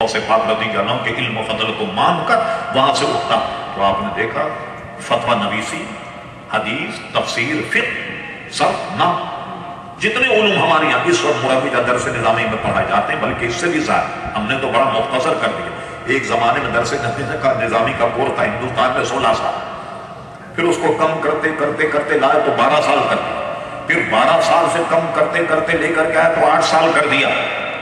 से पाक रज़ी अल्लाह के इल्म फजल को मान कर वहां से उठता तो आपने देखा फतवा नवीसी, हदीस, तफसीर, फिक़्ह, सब ना जितने उलूम हमारे यहाँ इस वक्त मुरव्विजा दरस निज़ामी में पढ़ाए जाते हैं, बल्कि इससे भी ज़्यादा हमने तो बड़ा मुख्तसर कर दिया। एक ज़माने में दरस निज़ामी का कोर्स था हिंदुस्तान में 16 साल, फिर उसको कम करते करते करते लाए तो 12 साल कर दिया, फिर 12 साल से कम करते करते लेकर के आए तो 8 साल कर दिया।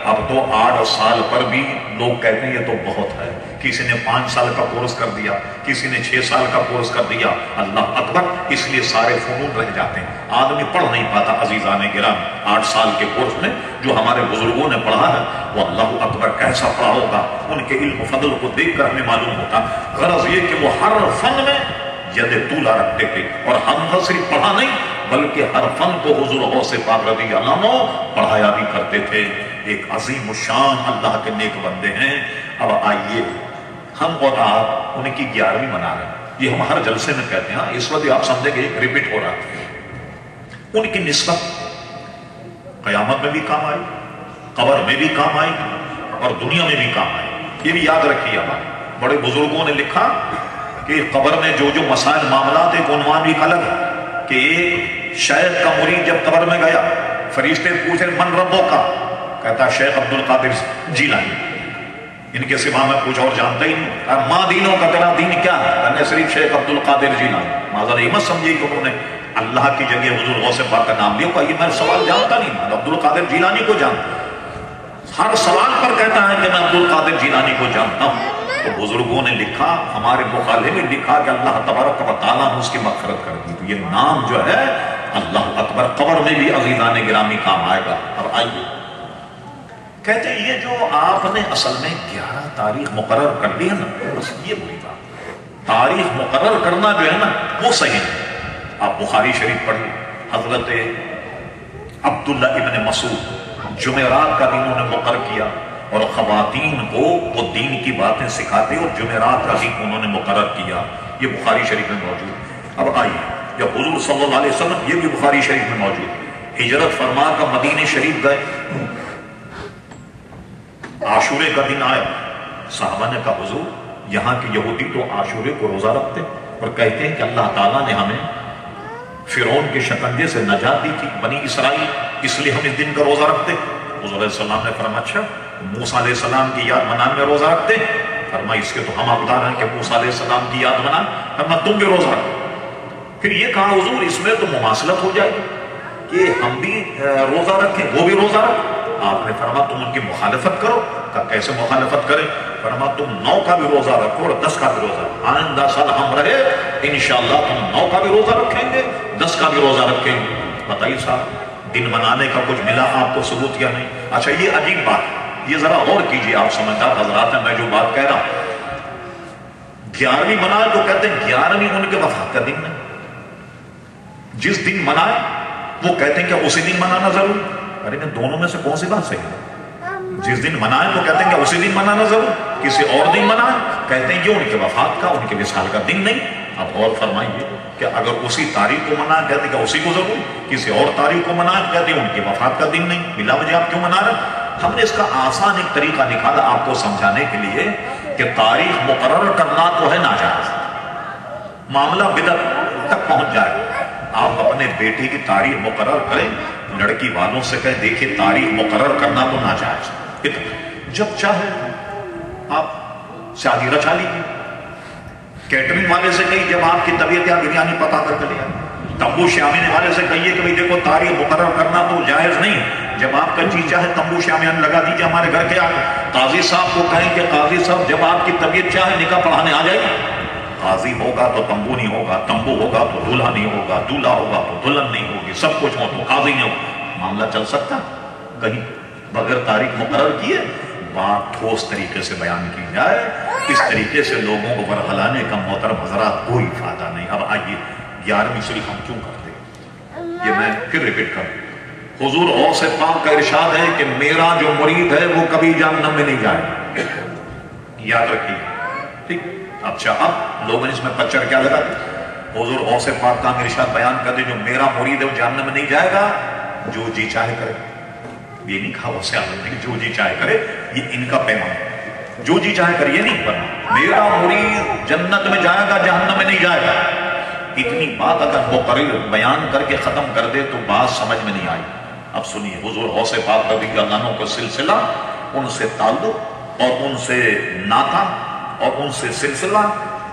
अब तो 8 साल पर भी लोग कहते हैं ये तो बहुत है। किसी ने 5 साल का कोर्स कर दिया, किसी ने 6 साल का कोर्स कर दिया। अल्लाह अकबर, इसलिए सारे फनून रह जाते हैं, आदमी पढ़ नहीं पाता। अजीजान गिराम, 8 साल के कोर्स में जो हमारे बुजुर्गों ने पढ़ा है वो अल्लाह अकबर कैसा पढ़ा होगा, उनके इल्म फजल को देख कर हमें मालूम होता। गरज ये कि वो हर फन में यदे तूला रखते थे, और हम सिर्फ पढ़ा नहीं बल्कि हर फन को हुजूर गौसे पाक रज़ी अल्लाह अन्हु पढ़ाया भी करते थे। एक अजीम शान अल्लाह के नेक बंदे हैं। अब आइए हम और आप उनकी 11वीं मना रहे हैं, ये हम हर जलसे में कहते हैं। इस वक्त आप समझेंगे रिपीट हो रहा है। उनकी निस्बत क़यामत में भी काम आई, कब्र में भी काम आई और दुनिया में भी काम आई। ये भी याद रखिए। आप बड़े बुजुर्गों ने लिखा कि कब्र में जो जो मसाइल मामला थे, उन्वान भी अलग है कि एक शेख का मुरीद जब कब्र में गया, फरिश्ते पूछे मन रब्बो का, कहता शेख अब्दुल कादिर जीलानी, इनके सिवा मैं कुछ और जानता ही नहीं। माँ दीनों का तेरा दीन क्या है, कहने सिर्फ शेख अब्दुल कादिर जीलानी। माजर ये मत समझिए कि उन्होंने अल्लाह की जगह हुजूर गौसे पाक का नाम लिया। ये मैं सवाल जानता नहीं, मैं अब्दुल कादिर जीलानी को जानता। हर सवाल पर कहता है कि मैं अब्दुल कादिर जीलानी को जानता हूँ। तो बुजुर्गों ने लिखा, हमारे मुकाले में लिखा कि अल्लाह तबारक व तआला ने उसकी मग़फ़िरत कर दी। तो ये नाम जो है अल्लाह अकबर कब्र में भी अज़ीज़ान गिरामी काम आएगा। अब आइए, कहते हैं ये जो आपने असल में 11 तारीख मुकर्रर कर दी है ना, बस ये बुरी बात। तारीख मुकर्रर करना जो है ना वो सही है। आप बुखारी शरीफ पढ़िए, हजरत अब्दुल्ला इब्न मसूद जुमेरात का दिन उन्होंने मुकर्रर किया और ख़वातीन को वो दीन की बातें सिखाते और जुमेरात का दिन उन्होंने मुकर्रर किया। ये बुखारी शरीफ में मौजूद। अब आइए, जब हुजूर सल्लल्लाहु अलैहि वसल्लम, ये भी बुखारी शरीफ में मौजूद, हिजरत फरमा कर मदीने शरीफ गए, आशूरे का दिन आया, साहबा ने कहा हुजूर यहाँ के यहूदी तो आशूरे को रोजा रखते और कहते हैं कि अल्लाह ताला ने हमें फिरौन के शिकंजे से नजात दी थी, बनी इसराइल, इसलिए हम इस दिन का रोजा रखते। हुजूर सल्लल्लाहु अलैहि वसल्लम ने फरमाया अच्छा मूसा अलैहि सलाम की याद मनाने में रोजा रखते? फरमाया इसके तो हम हकदार हैं कि मूसा अलैहि सलाम की याद मना। फरमाया तुम भी रोजा रखो। फिर ये कहा हुजूर इसमें तो मुमासलत हो जाएगी कि हम भी रोजा रखें वो भी रोजा रखें। आपने फरमाया तुम उनकी मुखालफत करो। कहा कैसे मुखालफत करें? फरमाया तुम 9 का भी रोजा रखो और 10 का भी रोजा। आइंदा साल हम रहे इंशाअल्लाह तुम 9 का भी रोजा रखेंगे, 10 का भी रोजा रखेंगे। बताइए साहब, दिन मनाने का कुछ मिला आपको सबूत या नहीं? अच्छा ये अजीब बात, ये जरा और कीजिए आप समझदार हजरात हैं, मैं जो बात कह रहा हूं 11वीं मनाए तो कहते हैं 11वीं उनके वफात का दिन नहीं। जिस दिन मनाए वो कहते हैं कि उसी दिन मनाना जरूर। अरे दोनों में से कौन सी बात सही है? जिस दिन मनाए तो कहते हैं कि उसी दिन मनाना जरूर, किसी और दिन मनाए कहते हैं ये उनके वफात का, उनके विसाल का दिन नहीं। अब और फरमाइए कि अगर उसी तारीख को मनाए कहते हैं कि उसी को जरूर, किसी और तारीख को मनाए कहते हैं उनके वफात का दिन नहीं। बिला वजह आप क्यों मना रहे? हमने इसका आसान एक तरीका निकाला आपको समझाने के लिए कि तारीख मुकर्रर करना तो है नाजायज, मामला बिदअत तक पहुंच जाए। आप अपने बेटे की तारीख मुकर्रर करें, लड़की वालों से कहें देखिए तारीख मुकर्रर करना तो नाजायज, जब चाहे आप शादी रचा लीजिए। कैटरिंग वाले से कही जब आपकी तबीयत या बिरयानी पका कर ले आए। तंबू शामियाने वाले से कहिए कि भाई देखो तारीख मुकर्रर करना तो जायज नहीं, जब आपका जी चाहे तंबू शामियान लगा दीजिए हमारे घर के आगे। काजी साहब को कहें कि काजी साहब जब आपकी तबीयत चाहे निकाह पढ़ाने आ जाइए। काजी होगा तो तंबू नहीं होगा, तंबू होगा तो दूल्हा नहीं होगा, दूल्हा होगा तो दुल्हन नहीं होगी, सब कुछ हो तो काजी नहीं होगा। मामला चल सकता कहीं बगैर तारीख मुकर्रर किए बात ठोस तरीके से बयान की जाए। इस तरीके से लोगों को बरगलाने का मोहतरम हजरात कोई फायदा नहीं। अब आइए 11वीं शरीफ हम क्यों करते हैं, ये मैं फिर रिपीट करूं। हुजूर गौसे पाक का इरशाद है कि मेरा जो मुरीद है वो कभी जहन्नम में नहीं जाएगा, याद रखिए ठीक। अच्छा अब लोगों ने इसमें पच्चर क्या लगा दी? हुजूर गौसे पाक का इरशाद बयान कर दे जो मेरा मुरीद है वो जहन्नम में नहीं जाएगा, जो जी चाहे करे। ये नहीं कहा उससे जो जी चाहे करे, ये इनका पैमाना। जो जी चाहे करिए, नहीं करना। मेरा मुरीद जन्नत में जाएगा, जहन्नम में नहीं जाएगा। इतनी बात अगर मुकर्रिर बयान करके खत्म कर दे तो बात समझ में नहीं आई। अब सुनिए, हुजूर गौसे पाक रज़ियल्लाहु अन्हु का सिलसिला, उनसे ताल्लुक और उनसे नाता और उनसे सिलसिला,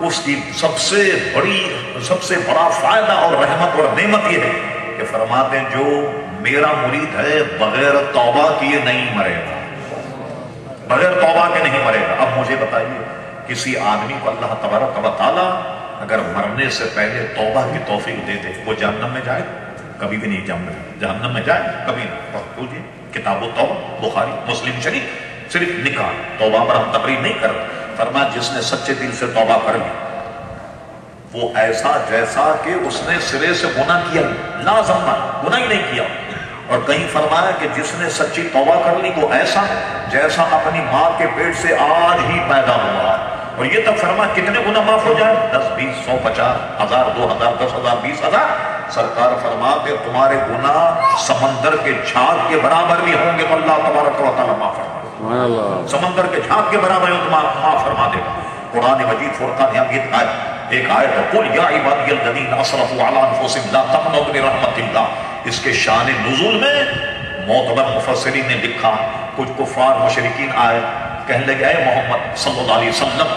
उसकी सबसे बड़ा फायदा और रहमत और नेमत यह है कि फरमाते हैं जो मेरा मुरीद है बगैर तौबा किए नहीं मरेगा, बगैर तौबा के नहीं मरेगा। अब मुझे बताइए, किसी आदमी को अल्लाह तबारक व तआला अगर मरने से पहले तौबा की तौफीक दे दे, वो जहन्नम में जाए? कभी भी नहीं जहन्नम में जाए, कभी नहीं। किताबो तौबा, बुखारी, मुस्लिम शरीफ, सिर्फ निकाह तौबा पर हम तकरीर नहीं कर रहे। फरमाया जिसने सच्चे दिल से तौबा कर ली, वो ऐसा जैसा कि उसने सिरे से गुनाह किया, लाज़िम गुनाह ही नहीं किया। और कहीं फरमाया कि जिसने सच्ची तौबा कर ली वो ऐसा जैसा अपनी माँ के पेट से आज ही पैदा हुआ। और ये तब फरमाया कितने गुनाह माफ हो जाए? 10, 20, 100, 50, 1000, 2000, 10,000, 20,000। सरकार फरमाते तुम्हारे गुनाह समंदर के झाग के बराबर भी होंगे तो अल्लाह तबारक व तआला माफ फरमा देगा। समंदर के झाग के बराबर हो तो माफ फरमा देगा। कुरान मजीद फुरकान एक आयत है, कुल या इबादियल्लज़ीना असरफू अला अनफुसिहिम ला तक़नतू मिन रहमतिल्लाह। इसके शान नुज़ूल में मोतबर मुफस्सिरीन ने लिखा, कुछ कुफ़ार मुशरिकीन आए, कहने लगे ऐ मोहम्मद सल्लल्लाहु अलैहि वसल्लम,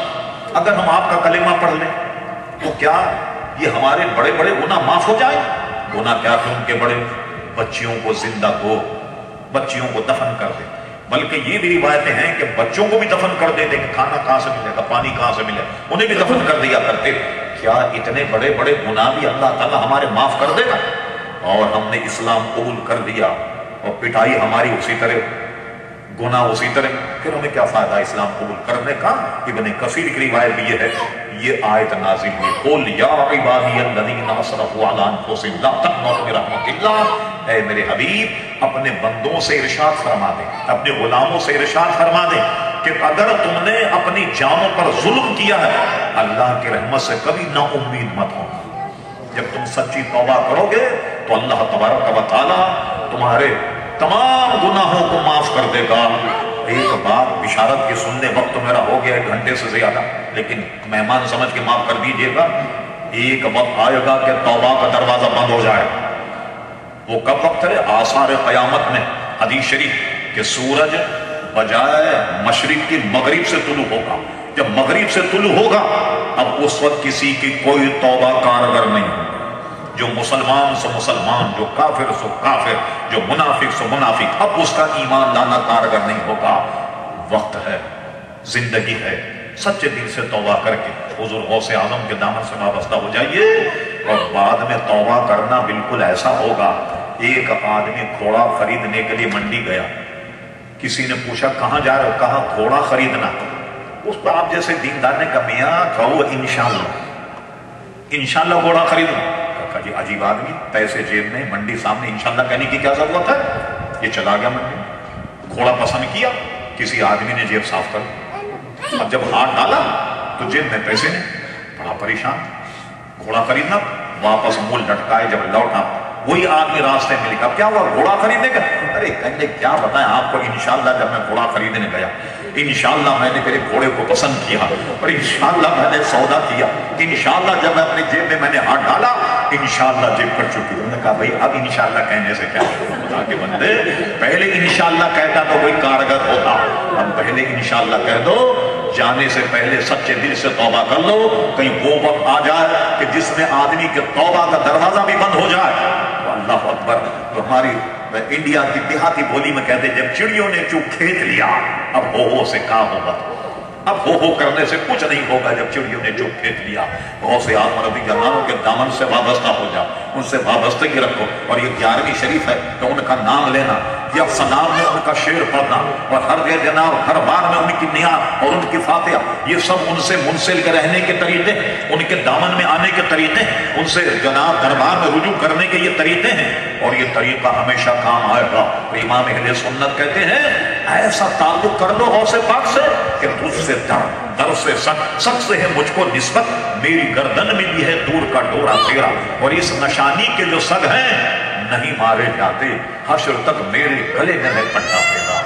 अगर हम आपका कलेमा पढ़ लें तो क्या ये हमारे बड़े बड़े गुनाह माफ हो जाए? गुनाह क्या कि उनके बड़े बच्चियों को जिंदा को, बच्चियों को दफन कर दे। बल्कि ये भी रिवायतें हैं कि बच्चों को भी दफन कर देते कि खाना कहां से मिलेगा, पानी कहां से मिलेगा, उन्हें भी दफन कर दिया करते। क्या इतने बड़े बड़े गुनाह भी अल्लाह ताला हमारे माफ कर देगा? और हमने इस्लाम कबूल कर दिया और पिटाई हमारी उसी तरह, गुनाह उसी तरह, फिर हमें क्या फायदा इस्लाम कबूल करने का? इब्ने कसीर की रिवायत भी ये है, ये आयत नाज़िल हुई, कुल या इबादियल्लज़ीना असरफू अला अनफुसिहिम ला तक़नतू मिन रहमतिल्लाह। ऐ मेरे हबीब अपने बंदों से इरशाद फरमा दे, अपने गुलामों से इरशाद फरमा दे कि अगर तुमने अपनी जानों पर जुल्म किया है, अल्लाह की रहमत से कभी ना उम्मीद मत हो। जब तुम सच्ची तौबा करोगे तो अल्लाह तबारक व तआला तुम्हारे तमाम गुनाहों को माफ कर देगा। एक बात बिशारत की सुनने, वक्त तो मेरा हो गया 1 घंटे से ज्यादा, लेकिन मेहमान समझ के माफ कर दीजिएगा। एक वक्त आएगा कि तौबा का दरवाजा बंद हो जाएगा। वो कब वक्त है? आसार क़यामत में हदीस शरीफ कि सूरज बजाय मशरिक की मगरिब से तुलू होगा। जब मगरिब से तुलू होगा, अब उस वक्त किसी की कोई तौबा कारगर नहीं होगी। जो मुसलमान सो मुसलमान, जो काफिर सो काफिर, जो मुनाफिक सो मुनाफिक, अब उसका ईमान लाना कारगर नहीं होगा। वक्त है, जिंदगी है, सच्चे दिल से तौबा करके हुजूर गौसे आजम के दामन से वाबस्ता हो जाइए। और बाद में तौबा करना बिल्कुल ऐसा होगा, एक आदमी घोड़ा खरीदने के लिए मंडी गया, किसी ने पूछा कहाँ जा रहे हो? कहा घोड़ा खरीदना। उस पर आप जैसे दीनदार ने कहा मियां कहो इंशाल्लाह, इंशाल्लाह घोड़ा खरीदूं। जी अजीब आदमी, पैसे जेब में, मंडी सामने, इंशाल्लाह कहने की क्या जरूरत है? ये चला गया मंडी, घोड़ा पसंद किया, किसी आदमी ने जेब साफ कर, अब जब हाथ डाला तो जेब में पैसे नहीं, बड़ा परेशान, घोड़ा खरीदना, वापस मूल लटकाए, जब लौटा वही आदमी रास्ते में लिखा, क्या हुआ घोड़ा खरीदने का? अरे कहने क्या बताएं आपको, इंशाल्लाह जब मैं घोड़ा खरीदने गया, इंशाल्लाह मैंने मेरे घोड़े को पसंद किया और इंशाल्लाह मैंने सौदा किया, इंशाल्लाह जब मैं अपनी जेब में मैंने हाथ डाला, इंशाल्लाह जेब कट चुकी। उन्होंने कहा भाई अब इंशाल्लाह कहने से क्या, खुदा के बंदे पहले इंशाल्लाह कहता तो कोई कारगर होता, अब पहले इंशाल्लाह कह दो, जाने से पहले सच्चे दिल से तौबा कर लो। कहीं वो वक्त आ जाए कि जिसमें आदमी के तौबा का दरवाजा भी बंद हो जाए तो अल्लाह अकबर। तो हमारी इंडिया की देहाती बोली में कहते जब चिड़ियों ने चूक खेत लिया, अब हो से काम होगा, अब हो करने से कुछ नहीं होगा। जब चिड़ियों ने चूक खेत लिया, बहुत से आत्मा रज़ियल्लाहु के दामन से वाबस्ता हो जाओ, उनसे वाबस्तगी रखो। और ये 11वीं शरीफ है तो उनका नाम लेना, या सलाम में उनका शेर पढ़ना, और हर जनाब हर बार में उनकी नियात और उनकी फातिहा, ये सब उनसे मुंसलिक के रहने के तरीके, उनके दामन में आने के तरीके, उनसे जनाब दरबार में रुजू करने के ये तरीके हैं, और ये तरीका हमेशा काम आएगा। तो इमाम अहले सुन्नत कहते हैं ऐसा ताल्लुक कर लो गौसे पाक से कि तुझसे दर से सक से है मुझको निस्बत, मेरी गर्दन में भी है दूर का डोरा तेरा, और इस नशानी के जो सग हैं नहीं मारे जाते, हश्र तक मेरे गले में है पट्टा तेरा।